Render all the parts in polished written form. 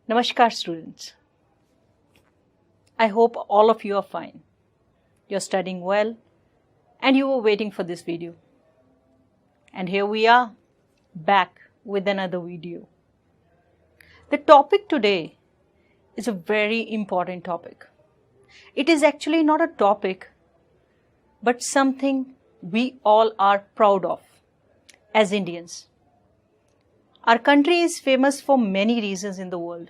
Namaskar students. I hope all of you are fine. You're studying well and you were waiting for this video. And here we are back with another video. The topic today is a very important topic. It is actually not a topic but something we all are proud of as Indians. Our country is famous for many reasons in the world.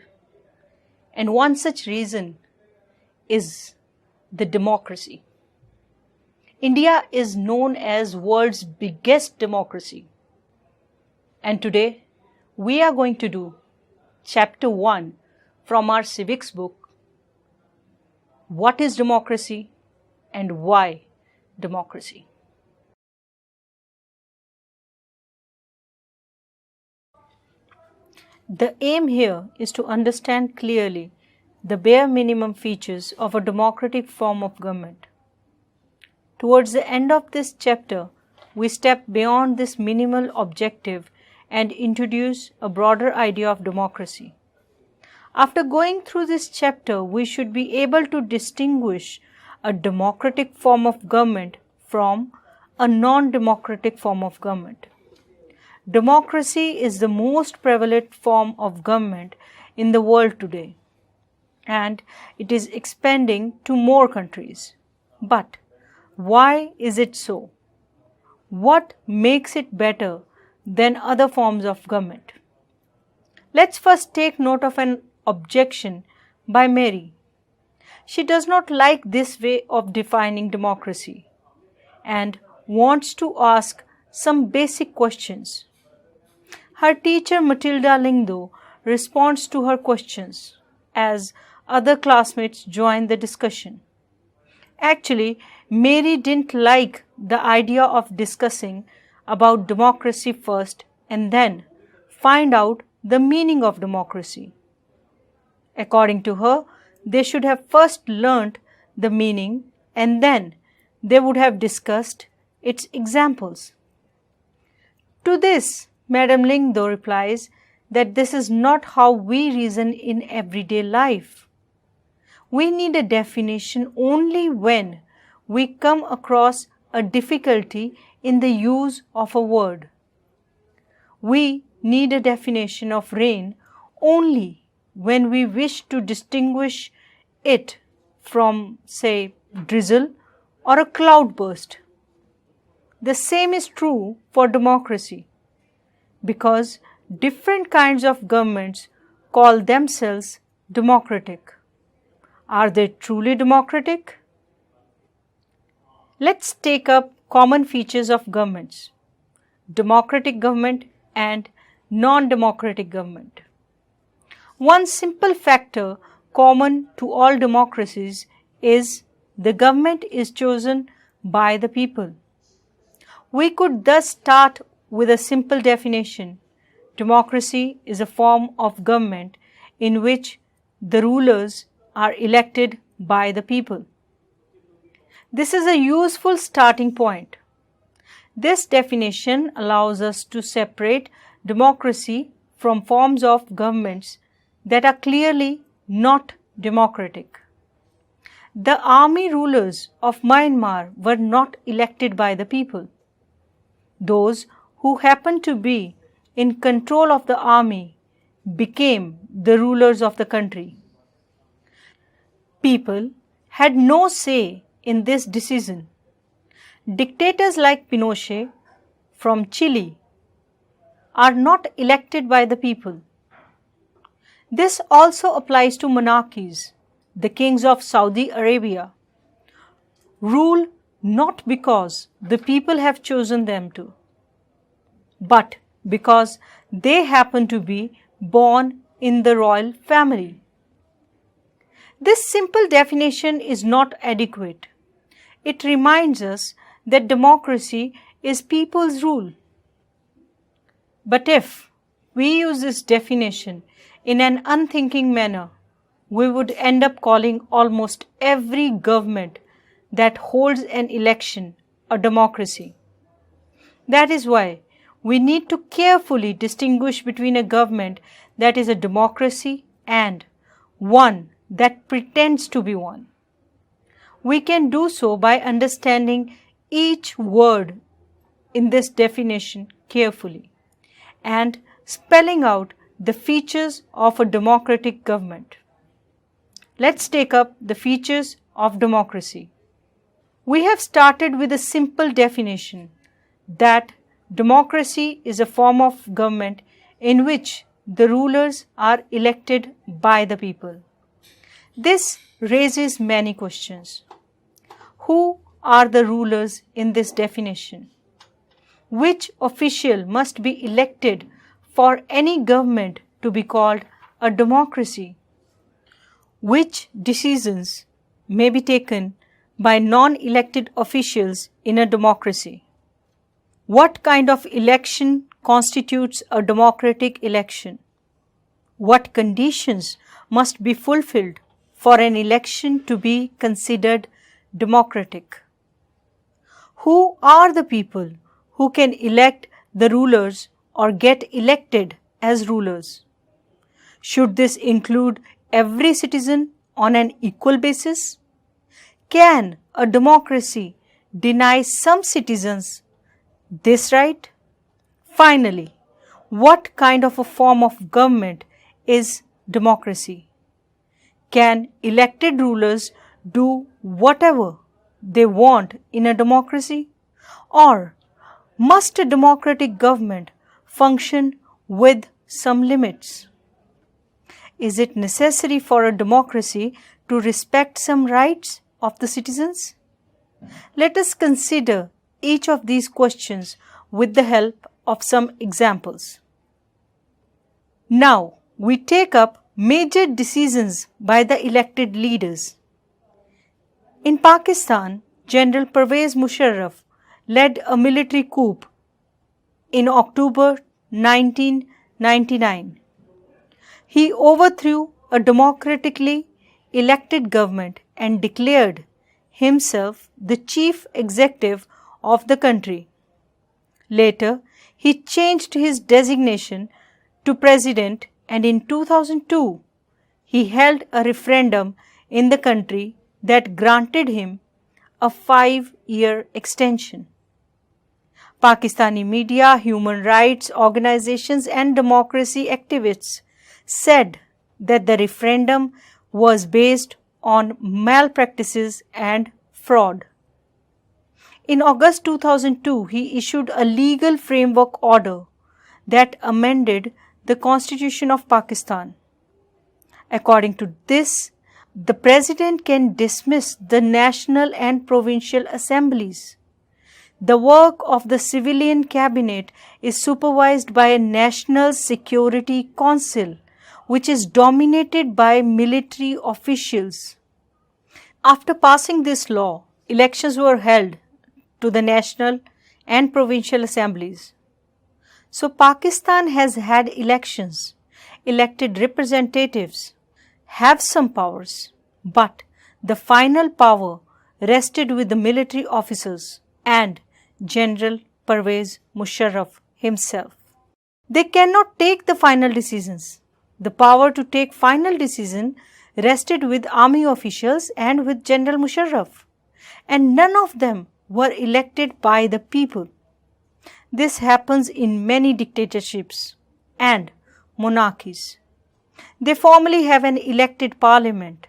And one such reason is the democracy. India is known as world's biggest democracy. And today we are going to do chapter 1 from our civics book. What is democracy and why democracy? The aim here is to understand clearly the bare minimum features of a democratic form of government. Towards the end of this chapter, we step beyond this minimal objective and introduce a broader idea of democracy. After going through this chapter, we should be able to distinguish a democratic form of government from a non-democratic form of government. Democracy is the most prevalent form of government in the world today, and it is expanding to more countries. But why is it so? What makes it better than other forms of government? Let's first take note of an objection by Mary. She does not like this way of defining democracy and wants to ask some basic questions. Her teacher Matilda Lingdo responds to her questions as other classmates join the discussion. Actually, Mary didn't like the idea of discussing about democracy first and then find out the meaning of democracy. According to her, they should have first learnt the meaning and then they would have discussed its examples. To this, Madam Lingdo replies that this is not how we reason in everyday life. We need a definition only when we come across a difficulty in the use of a word. We need a definition of rain only when we wish to distinguish it from, say, drizzle or a cloudburst. The same is true for democracy, because different kinds of governments call themselves democratic. Are they truly democratic? Let's take up common features of governments: democratic government and non-democratic government. One simple factor common to all democracies is the government is chosen by the people. We could thus start with a simple definition. Democracy is a form of government in which the rulers are elected by the people. This is a useful starting point. This definition allows us to separate democracy from forms of governments that are clearly not democratic. The army rulers of Myanmar were not elected by the people. Those who happened to be in control of the army became the rulers of the country. People had no say in this decision. Dictators like Pinochet from Chile are not elected by the people. This also applies to monarchies. The kings of Saudi Arabia rule not because the people have chosen them to, but because they happen to be born in the royal family. This simple definition is not adequate. It reminds us that democracy is people's rule. But if we use this definition in an unthinking manner, we would end up calling almost every government that holds an election a democracy. That is why we need to carefully distinguish between a government that is a democracy and one that pretends to be one. We can do so by understanding each word in this definition carefully and spelling out the features of a democratic government. Let's take up the features of democracy. We have started with a simple definition that democracy is a form of government in which the rulers are elected by the people. This raises many questions. Who are the rulers in this definition? Which official must be elected for any government to be called a democracy? Which decisions may be taken by non-elected officials in a democracy? What kind of election constitutes a democratic election? What conditions must be fulfilled for an election to be considered democratic? Who are the people who can elect the rulers or get elected as rulers? Should this include every citizen on an equal basis? Can a democracy deny some citizens this right? Finally, what kind of a form of government is democracy? Can elected rulers do whatever they want in a democracy? Or must a democratic government function with some limits? Is it necessary for a democracy to respect some rights of the citizens? Let us consider each of these questions with the help of some examples. Now, we take up major decisions by the elected leaders. In Pakistan, General Pervez Musharraf led a military coup in October 1999. He overthrew a democratically elected government and declared himself the chief executive of the country. Later, he changed his designation to president, and in 2002, he held a referendum in the country that granted him a 5-year extension. Pakistani media, human rights organizations, and democracy activists said that the referendum was based on malpractices and fraud. In August 2002, he issued a legal framework order that amended the Constitution of Pakistan. According to this, the President can dismiss the national and provincial assemblies. The work of the civilian cabinet is supervised by a National Security Council, which is dominated by military officials. After passing this law, elections were held to the national and provincial assemblies. So Pakistan has had elections, elected representatives, have some powers, but the final power rested with the military officers and General Pervez Musharraf himself. They cannot take the final decisions. The power to take final decision rested with army officials and with General Musharraf, and none of them were elected by the people. This happens in many dictatorships and monarchies. They formally have an elected parliament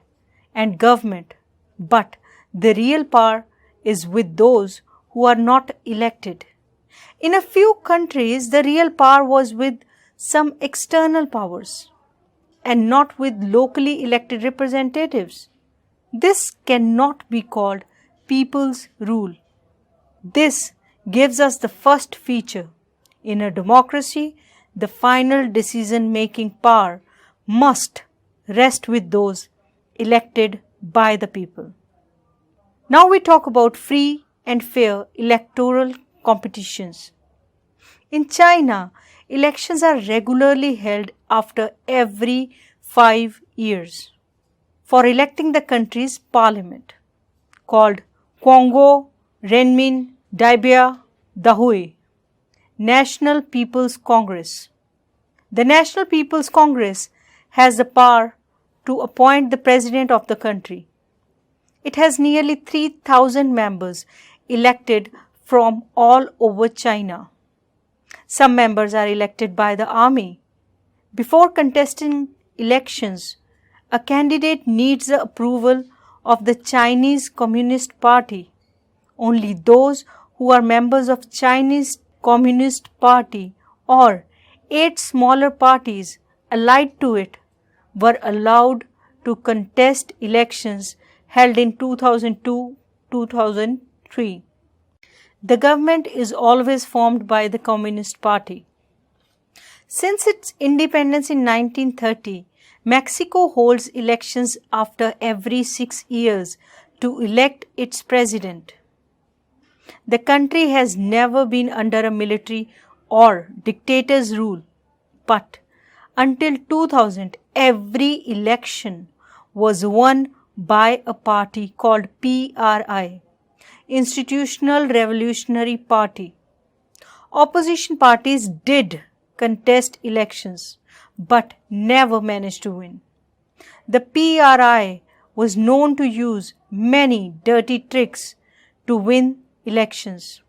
and government, but the real power is with those who are not elected. In a few countries, the real power was with some external powers and not with locally elected representatives. This cannot be called people's rule. This gives us the first feature. In a democracy, the final decision-making power must rest with those elected by the people. Now we talk about free and fair electoral competitions. In China, elections are regularly held after every 5 years for electing the country's parliament, called Congo Renmin Daibia Dahui, National People's Congress. The National People's Congress has the power to appoint the president of the country. It has nearly 3,000 members elected from all over China. Some members are elected by the army. Before contesting elections, a candidate needs the approval of the Chinese Communist Party. Only those who are members of Chinese Communist Party or 8 smaller parties allied to it were allowed to contest elections held in 2002-2003. The government is always formed by the Communist Party. Since its independence in 1930, Mexico holds elections after every 6 years to elect its president. The country has never been under a military or dictator's rule, but until 2000, every election was won by a party called PRI, Institutional Revolutionary Party. Opposition parties did contest elections, but never managed to win. The PRI was known to use many dirty tricks to win elections.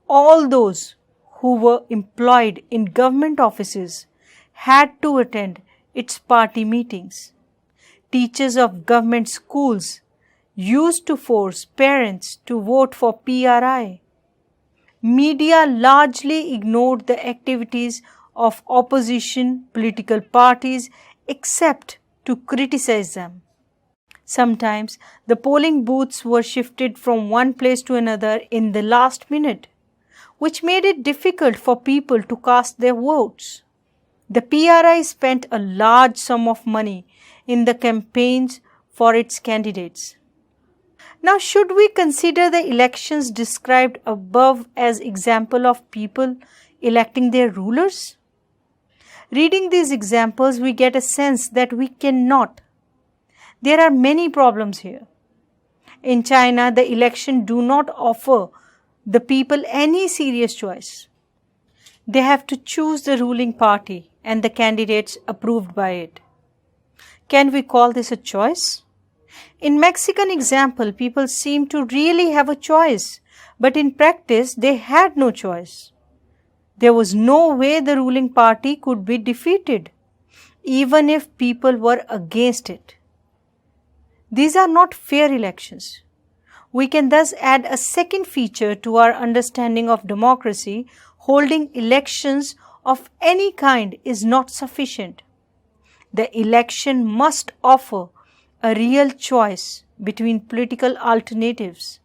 All those who were employed in government offices had to attend its party meetings. Teachers of government schools used to force parents to vote for PRI. Media largely ignored the activities of opposition political parties except to criticize them. Sometimes the polling booths were shifted from one place to another in the last minute, which made it difficult for people to cast their votes. The PRI spent a large sum of money in the campaigns for its candidates. Now, should we consider the elections described above as example of people electing their rulers? Reading these examples, we get a sense that we cannot. There are many problems here. In China, the election do not offer the people any serious choice. They have to choose the ruling party and the candidates approved by it. Can we call this a choice? In Mexican example, people seem to really have a choice, but in practice, they had no choice. There was no way the ruling party could be defeated, even if people were against it. These are not fair elections. We can thus add a second feature to our understanding of democracy. Holding elections of any kind is not sufficient. The election must offer a real choice between political alternatives,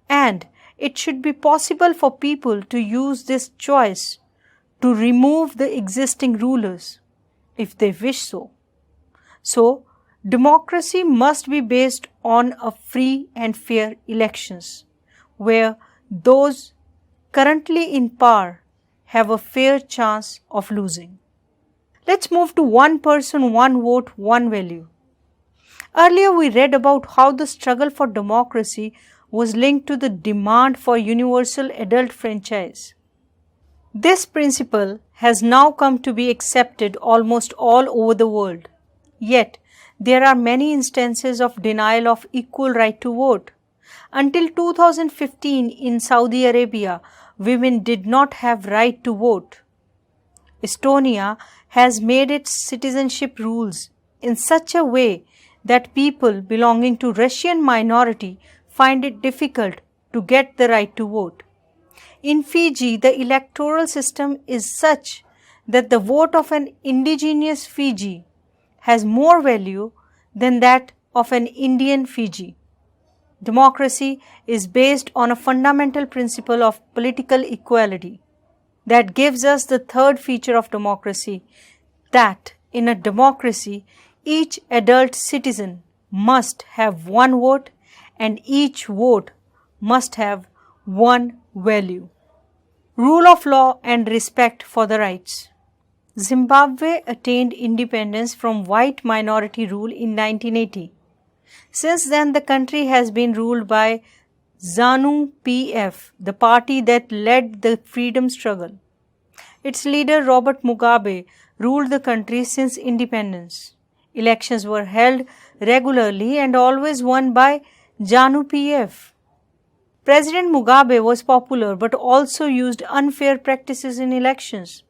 and it should be possible for people to use this choice to remove the existing rulers if they wish so. So, democracy must be based on a free and fair elections where those currently in power have a fair chance of losing. Let's move to one person, one vote, one value. Earlier we read about how the struggle for democracy was linked to the demand for universal adult franchise. This principle has now come to be accepted almost all over the world. Yet, there are many instances of denial of equal right to vote. Until 2015 in Saudi Arabia, women did not have right to vote. Estonia has made its citizenship rules in such a way that people belonging to Russian minority find it difficult to get the right to vote. In Fiji, the electoral system is such that the vote of an indigenous Fiji has more value than that of an Indian Fiji. Democracy is based on a fundamental principle of political equality. That gives us the third feature of democracy, that in a democracy, each adult citizen must have one vote and each vote must have one value. Rule of law and respect for the rights. Zimbabwe attained independence from white minority rule in 1980. Since then, the country has been ruled by ZANU-PF, the party that led the freedom struggle. Its leader Robert Mugabe ruled the country since independence. Elections were held regularly and always won by JANU-PF. President Mugabe was popular but also used unfair practices in elections.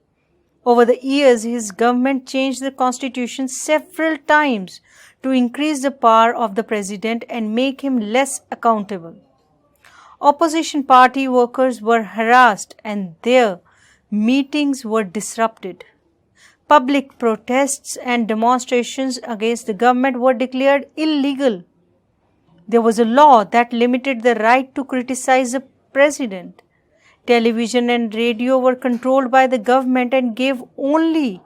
Over the years, his government changed the constitution several times to increase the power of the president and make him less accountable. Opposition party workers were harassed and their meetings were disrupted. Public protests and demonstrations against the government were declared illegal. There was a law that limited the right to criticize the president. Television and radio were controlled by the government and gave only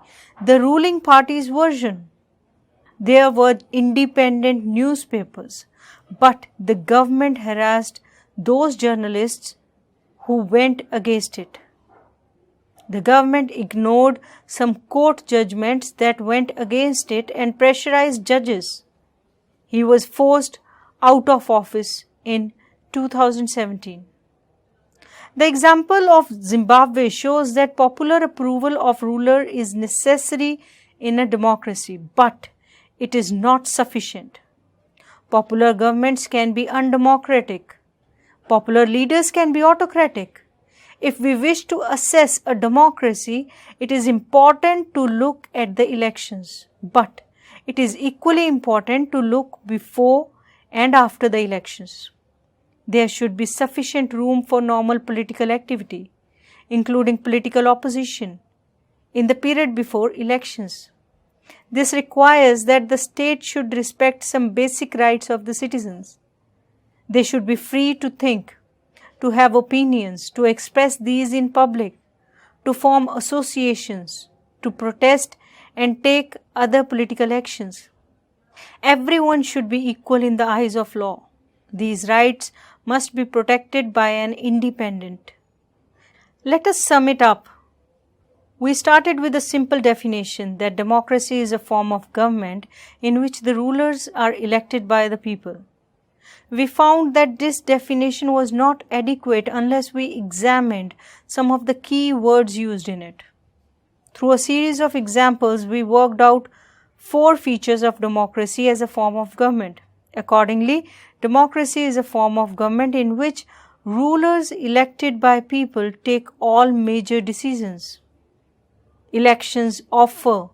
the ruling party's version. There were independent newspapers, but the government harassed those journalists who went against it. The government ignored some court judgments that went against it and pressurized judges. He was forced out of office in 2017. The example of Zimbabwe shows that popular approval of ruler is necessary in a democracy, but it is not sufficient. Popular governments can be undemocratic. Popular leaders can be autocratic. If we wish to assess a democracy, it is important to look at the elections, but it is equally important to look before and after the elections. There should be sufficient room for normal political activity, including political opposition, in the period before elections. This requires that the state should respect some basic rights of the citizens. They should be free to think, to have opinions, to express these in public, to form associations, to protest and take other political actions. Everyone should be equal in the eyes of law. These rights must be protected by an independent. Let us sum it up. We started with a simple definition that democracy is a form of government in which the rulers are elected by the people. We found that this definition was not adequate unless we examined some of the key words used in it. Through a series of examples, we worked out 4 features of democracy as a form of government. Accordingly, democracy is a form of government in which rulers elected by people take all major decisions. Elections offer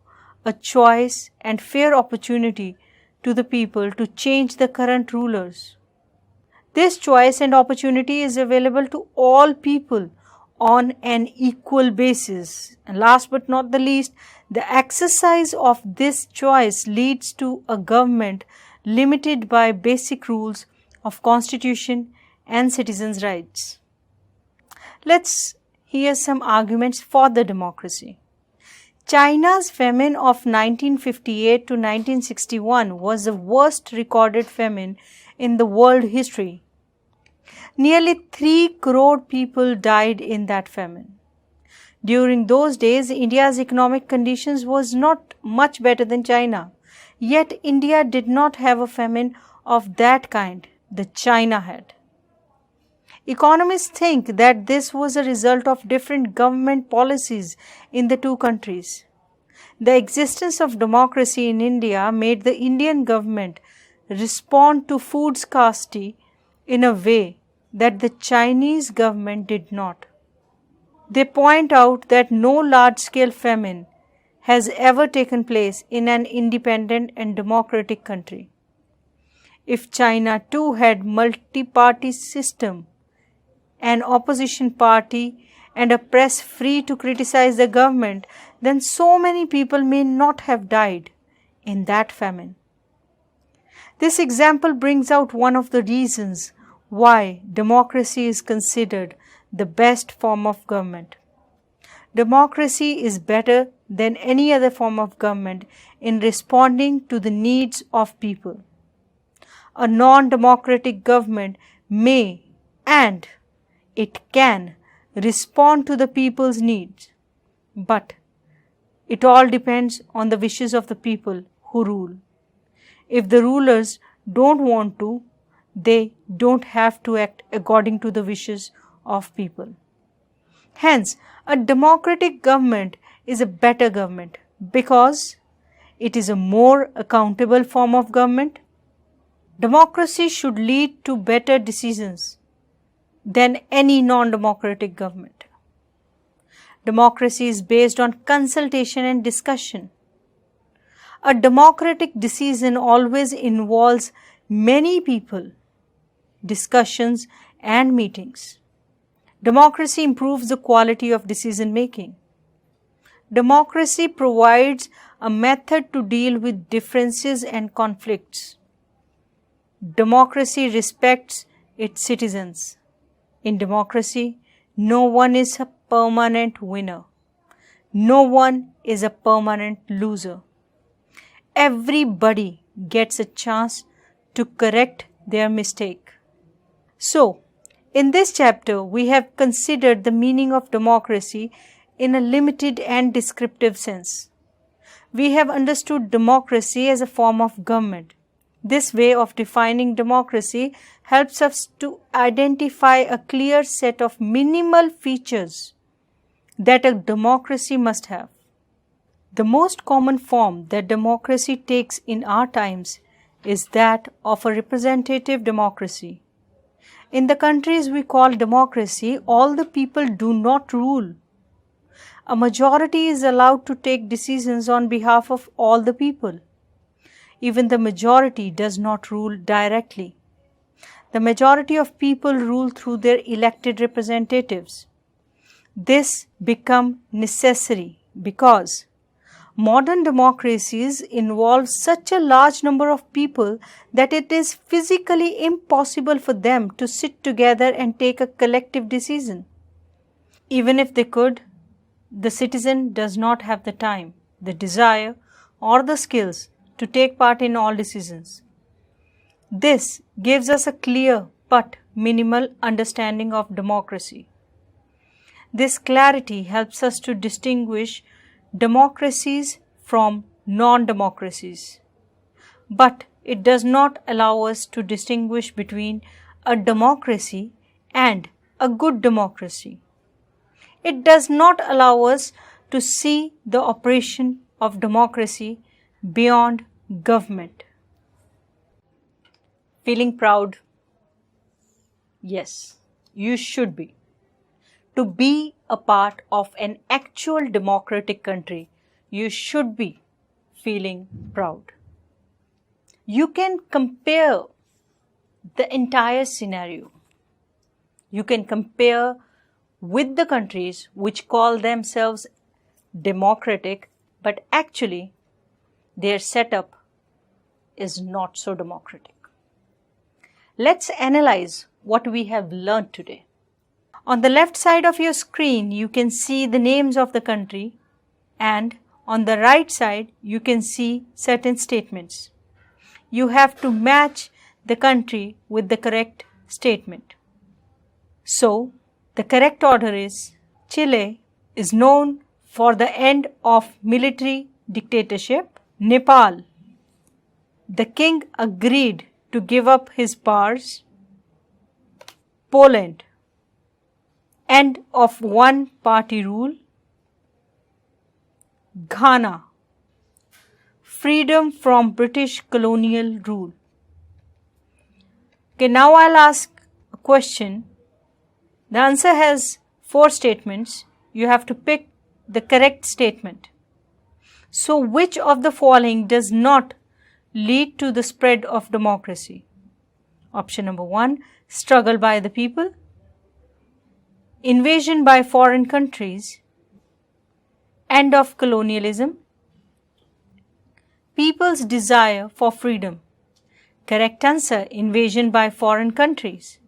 a choice and fair opportunity to the people to change the current rulers. This choice and opportunity is available to all people on an equal basis. And last but not the least, the exercise of this choice leads to a government limited by basic rules of constitution and citizens' rights. Let's hear some arguments for the democracy. China's famine of 1958 to 1961 was the worst recorded famine in the world history. Nearly 3 crore people died in that famine. During those days, India's economic conditions was not much better than China. Yet India did not have a famine of that kind that China had. Economists think that this was a result of different government policies in the two countries. The existence of democracy in India made the Indian government respond to food scarcity in a way that the Chinese government did not. They point out that no large-scale famine has ever taken place in an independent and democratic country. If China too had multi-party system, an opposition party and a press free to criticize the government, then so many people may not have died in that famine. This example brings out one of the reasons why democracy is considered the best form of government. Democracy is better than any other form of government in responding to the needs of people. A non-democratic government may and it can respond to the people's needs, but it all depends on the wishes of the people who rule. If the rulers don't want to, they don't have to act according to the wishes of people. Hence, a democratic government is a better government. Because it is a more accountable form of government. Democracy should lead to better decisions than any non-democratic government. Democracy is based on consultation and discussion. A democratic decision always involves many people, discussions, and meetings. Democracy improves the quality of decision making. Democracy provides a method to deal with differences and conflicts. Democracy respects its citizens. In democracy, no one is a permanent winner. No one is a permanent loser. Everybody gets a chance to correct their mistake. So, in this chapter, we have considered the meaning of democracy in a limited and descriptive sense. We have understood democracy as a form of government. This way of defining democracy helps us to identify a clear set of minimal features that a democracy must have. The most common form that democracy takes in our times is that of a representative democracy. In the countries we call democracy, all the people do not rule. A majority is allowed to take decisions on behalf of all the people. Even the majority does not rule directly. The majority of people rule through their elected representatives. This becomes necessary because modern democracies involve such a large number of people that it is physically impossible for them to sit together and take a collective decision. Even if they could, the citizen does not have the time, the desire, or the skills to take part in all decisions. This gives us a clear but minimal understanding of democracy. This clarity helps us to distinguish democracies from non-democracies. But it does not allow us to distinguish between a democracy and a good democracy. It does not allow us to see the operation of democracy beyond government. Feeling proud? Yes, you should be. To be a part of an actual democratic country, you should be feeling proud. You can compare the entire scenario. You can compare with the countries which call themselves democratic, but actually their setup is not so democratic. Let's analyze what we have learned today. On the left side of your screen, you can see the names of the country, and on the right side, you can see certain statements. You have to match the country with the correct statement. So, the correct order is: Chile is known for the end of military dictatorship. Nepal, the king agreed to give up his powers. Poland, end of one-party rule. Ghana, freedom from British colonial rule. Okay, now I'll ask a question. The answer has 4 statements. You have to pick the correct statement. So, which of the following does not lead to the spread of democracy? Option number 1, struggle by the people, invasion by foreign countries, end of colonialism, people's desire for freedom. Correct answer: invasion by foreign countries.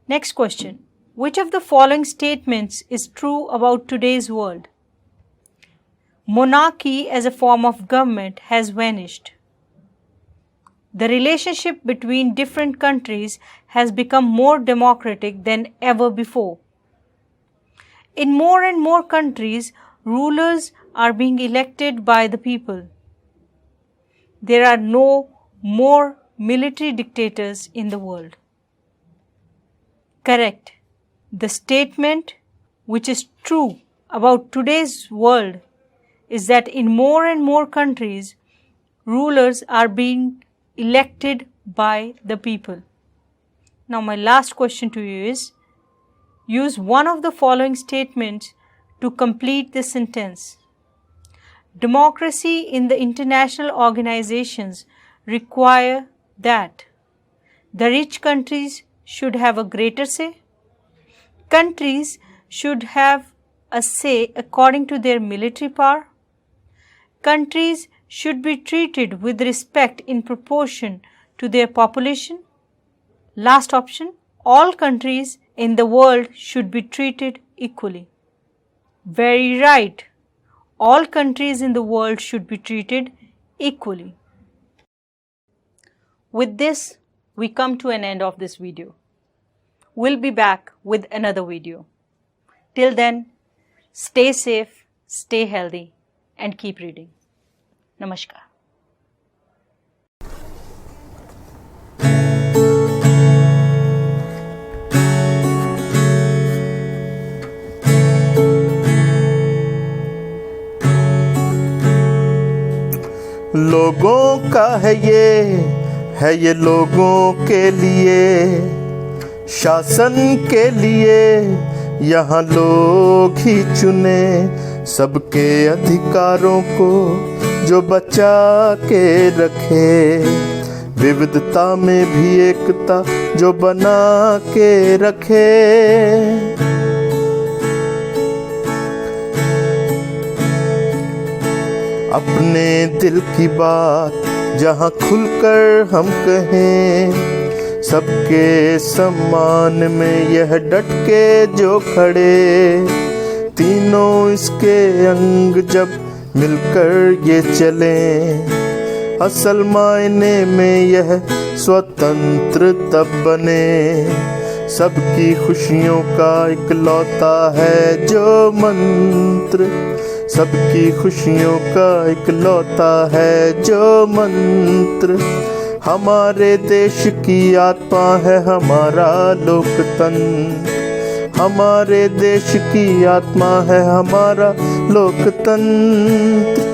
Next question. Which of the following statements is true about today's world? Monarchy as a form of government has vanished. The relationship between different countries has become more democratic than ever before. In more and more countries, rulers are being elected by the people. There are no more military dictators in the world. Correct. The statement which is true about today's world is that in more and more countries, rulers are being elected by the people. Now, my last question to you is, use one of the following statements to complete this sentence. Democracy in the international organizations require that the rich countries should have a greater say. Countries should have a say according to their military power. Countries should be treated with respect in proportion to their population. Last option, all countries in the world should be treated equally. Very right. All countries in the world should be treated equally. With this, we come to an end of this video. We'll be back with another video. Till then, stay safe, stay healthy, and keep reading. Namaskar. लोगों का है ये लोगों के लिए, शासन के लिए यहाँ लोग ही चुने, सबके अधिकारों को जो बचा के रखे, विविधता में भी एकता जो बना के रखे। अपने दिल की बात जहाँ खुलकर हम कहें, सबके सम्मान में यह डट के जो खड़े, तीनों इसके अंग जब मिलकर ये चलें, असल मायने में यह स्वतंत्र तब बने। सबकी खुशियों का इकलौता है जो मंत्र, सबकी खुशियों का इकलौता है जो मंत्र। हमारे देश की आत्मा है हमारा लोकतंत्र, हमारे देश की आत्मा है हमारा लोकतंत्र।